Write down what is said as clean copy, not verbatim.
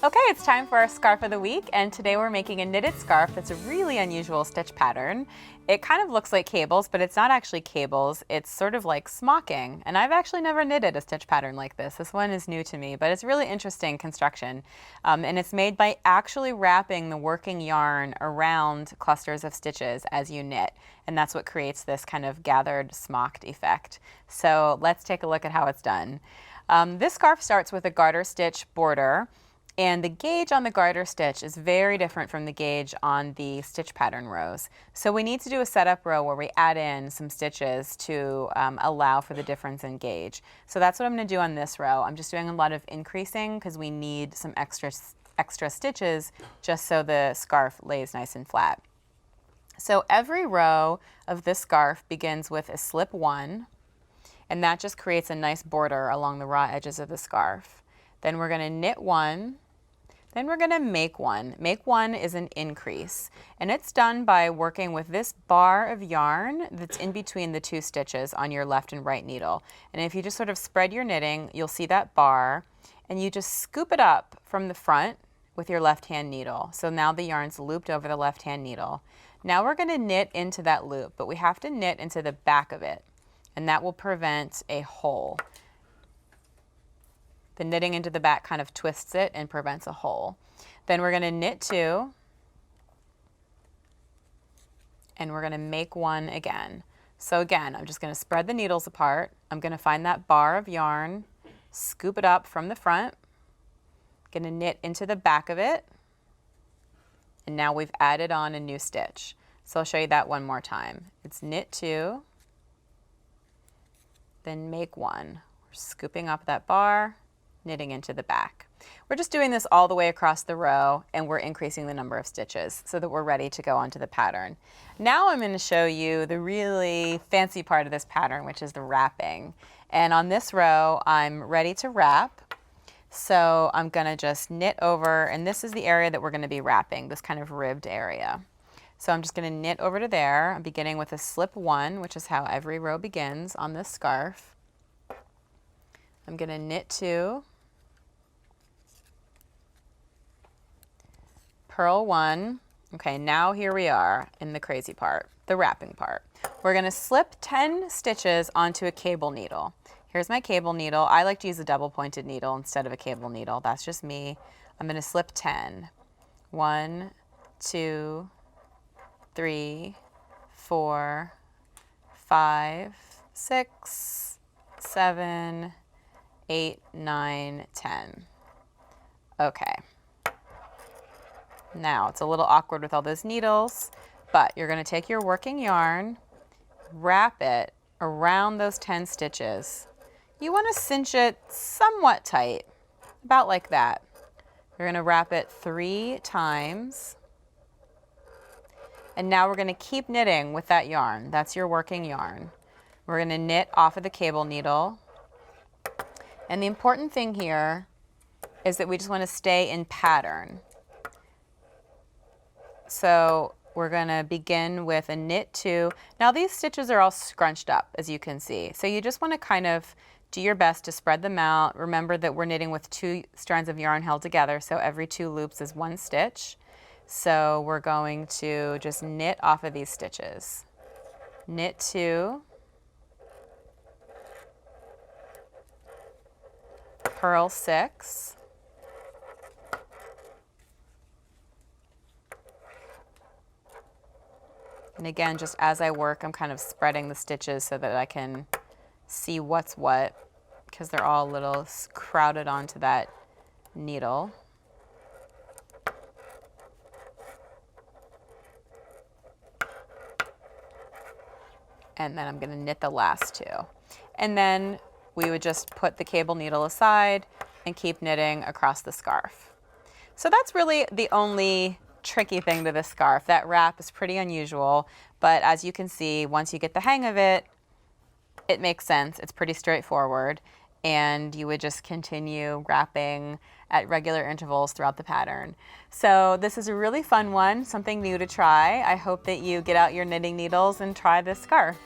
Okay, it's time for our scarf of the week, and today we're making a knitted scarf that's a really unusual stitch pattern. It kind of looks like cables, but it's not actually cables. It's sort of like smocking, and I've actually never knitted a stitch pattern like this. This one is new to me, but it's really interesting construction. And it's made by actually wrapping the working yarn around clusters of stitches as you knit, and that's what creates this kind of gathered smocked effect. So let's take a look at how it's done. This scarf starts with a garter stitch border. And the gauge on the garter stitch is very different from the gauge on the stitch pattern rows. So we need to do a setup row where we add in some stitches to allow for the difference in gauge. So that's what I'm going to do on this row. I'm just doing a lot of increasing because we need some extra stitches just so the scarf lays nice and flat. So every row of this scarf begins with a slip 1, and that just creates a nice border along the raw edges of the scarf. Then we're going to knit 1, then we're going to make 1. Make 1 is an increase, and it's done by working with this bar of yarn that's in between the 2 stitches on your left and right needle. And if you just sort of spread your knitting, you'll see that bar, and you just scoop it up from the front with your left-hand needle. So now the yarn's looped over the left-hand needle. Now we're going to knit into that loop, but we have to knit into the back of it, and that will prevent a hole. The knitting into the back kind of twists it and prevents a hole. Then we're going to knit 2, and we're going to make 1 again. So again, I'm just going to spread the needles apart. I'm going to find that bar of yarn, scoop it up from the front, going to knit into the back of it, and now we've added on a new stitch. So I'll show you that one more time. It's knit 2, then make 1. We're scooping up that bar, knitting into the back. We're just doing this all the way across the row, and we're increasing the number of stitches so that we're ready to go onto the pattern. Now I'm going to show you the really fancy part of this pattern, which is the wrapping. And on this row, I'm ready to wrap. So I'm going to just knit over, and this is the area that we're going to be wrapping, this kind of ribbed area. So I'm just going to knit over to there. I'm beginning with a slip 1, which is how every row begins on this scarf. I'm going to knit 2, purl 1. Okay, now here we are in the crazy part, the wrapping part. We're going to slip 10 stitches onto a cable needle. Here's my cable needle. I like to use a double pointed needle instead of a cable needle. That's just me. I'm going to slip 10. 1, 2, 3, 4, 5, 6, 7, 8, 9, 10. Okay. Now, it's a little awkward with all those needles, but you're going to take your working yarn, wrap it around those 10 stitches. You want to cinch it somewhat tight, about like that. You're going to wrap it 3 times. And now we're going to keep knitting with that yarn. That's your working yarn. We're going to knit off of the cable needle. And the important thing here is that we just want to stay in pattern. So we're going to begin with a knit 2. Now these stitches are all scrunched up, as you can see. So you just want to kind of do your best to spread them out. Remember that we're knitting with 2 strands of yarn held together, so every 2 loops is 1 stitch. So we're going to just knit off of these stitches. Knit 2, purl 6, and again, just as I work, I'm kind of spreading the stitches so that I can see what's what, because they're all a little crowded onto that needle. And then I'm going to knit the last 2. And then we would just put the cable needle aside and keep knitting across the scarf. So that's really the only tricky thing to this scarf. That wrap is pretty unusual, but as you can see, once you get the hang of it, it makes sense. It's pretty straightforward, and you would just continue wrapping at regular intervals throughout the pattern. So this is a really fun one, something new to try. I hope that you get out your knitting needles and try this scarf.